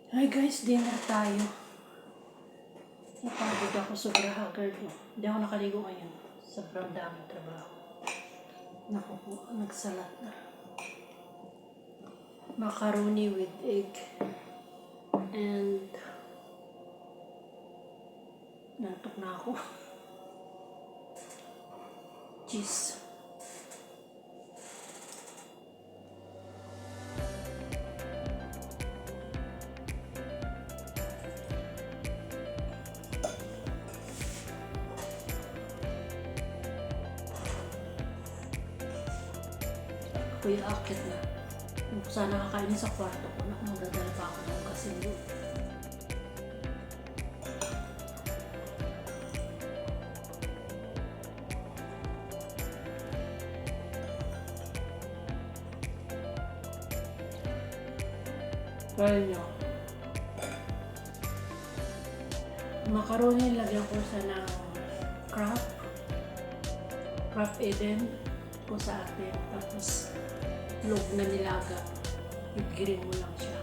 Hi guys, dinner tayo. Napagod ako, sobra haggard mo. Hindi ako nakaligo ngayon. Sobrang daming trabaho. Naku po, nagsalat na. Macaroni with egg. And nantok na ako. Cheese. Kuya akit na. Sana kakainin sa kwarto ko. Naku, magdadala pa ako ng kasilyo. Kaya nyo. Macaroni, lagyan ko sa ng crab Eden ko sa atin. Tapos, log na nilaga. Igirin mo lang siya.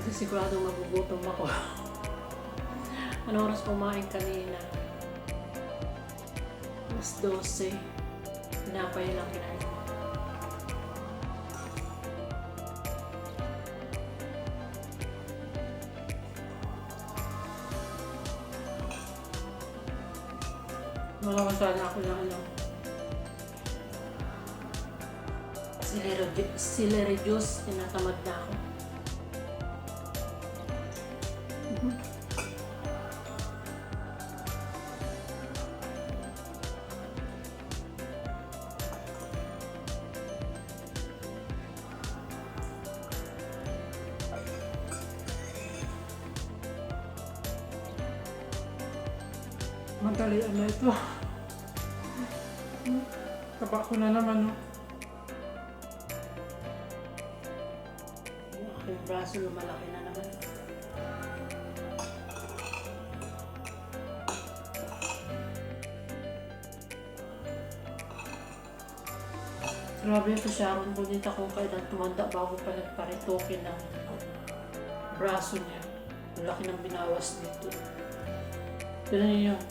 Kasi sigurado magugutom ako. Ano oras kumain kanina? Mas 12. Pinapay lang kinain ko. Malaman sana ako ng celery juice. Tinatamad na ako. Madalian na ito. Taba ko na naman, no? Yung aking braso lumalaki na naman. Grabe ito Sharon, bonita kung kailan tumanda bago pa nagparitokin ng braso niya. Ang laki ng binawas dito. Tignan niyo yung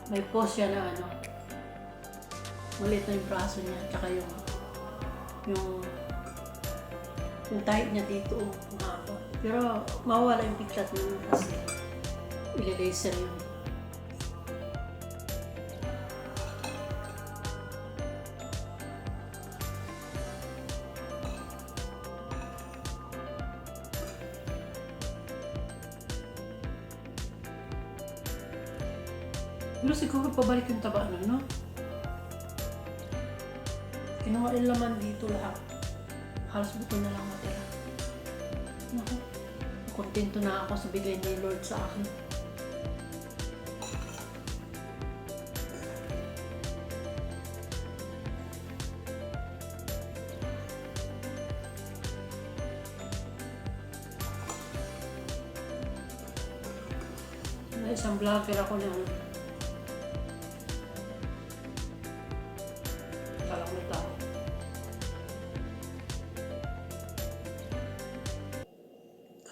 may pose siya na maliit na yung braso niya, tsaka yung tight niya dito, mahaba. Pero mawawala yung piglat niya kasi ili-laser yun. Pero siguro pabalik yung taba nun, no? Kinuha yung laman dito lahat. Halos buto na lang matira. Naku, kontento na ako sa bigay ni Lord sa akin. May isang vlogger ako na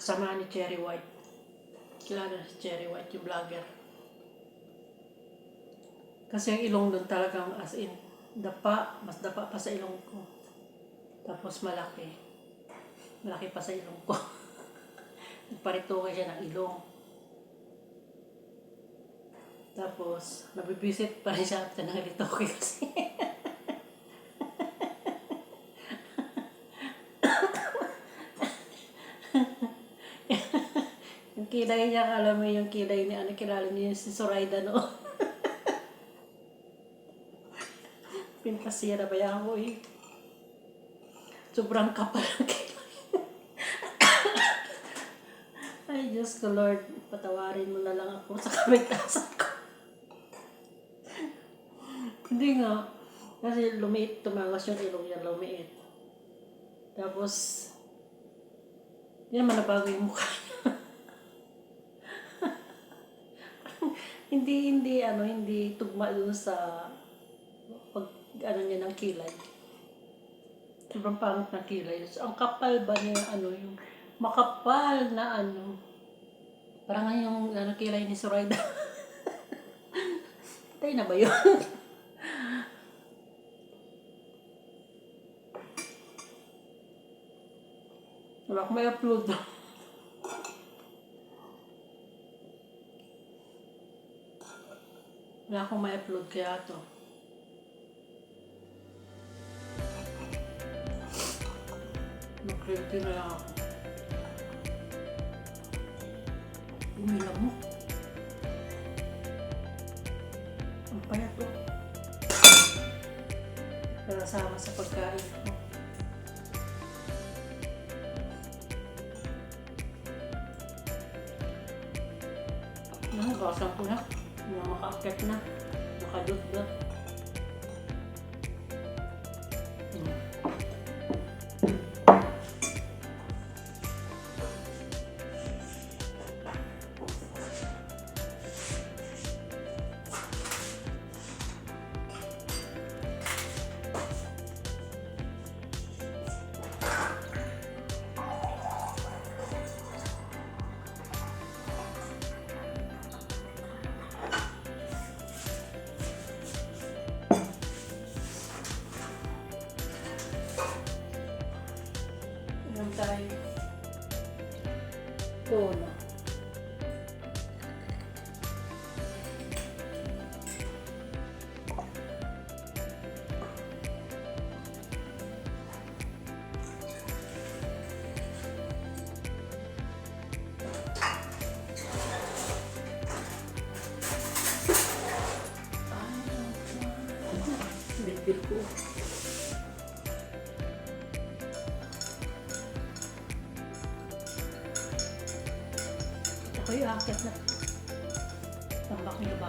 kasama ni Cherry White. Kilala si Cherry White, yung vlogger. Kasi ang ilong doon talagang as in, mas dapa pa sa ilong ko. Tapos malaki. Malaki pa sa ilong ko. Nagparitoke siya ng ilong. Tapos, nabibisit pa rin siya after ng ritoke kasi. Yung kilay niya, alam mo yung kilay ni ano, kilala niyo si Zoraida, no? Pintasira ba yan ako eh. Sobrang kapal ang kilay. Ay, Diyos ko Lord, patawarin mo na lang ako sa kamitasan ko. Hindi nga. Kasi lumiit, tumangas yung ilong niya, lumiit. Tapos, hindi naman nabago yung mukha niya. hindi tugma dun sa pag, ano niya ng kilay. Sobrang pangit na kilay. So, ang kapal ba niya, yung makapal na parang yung kilay ni Zoraida. Tayo na ba yun? Wala akong may upload. Wala akong may upload kaya to. Mag-create na lang ako. Umilam mo. Ang payat to. Nasama sa pagkain ko. Bawasan ko na. Maka-akit na. Makadot-dot. Inom tayo. Tono. Bit-bit ko. Ako'y akit na. Tambak niyo ba?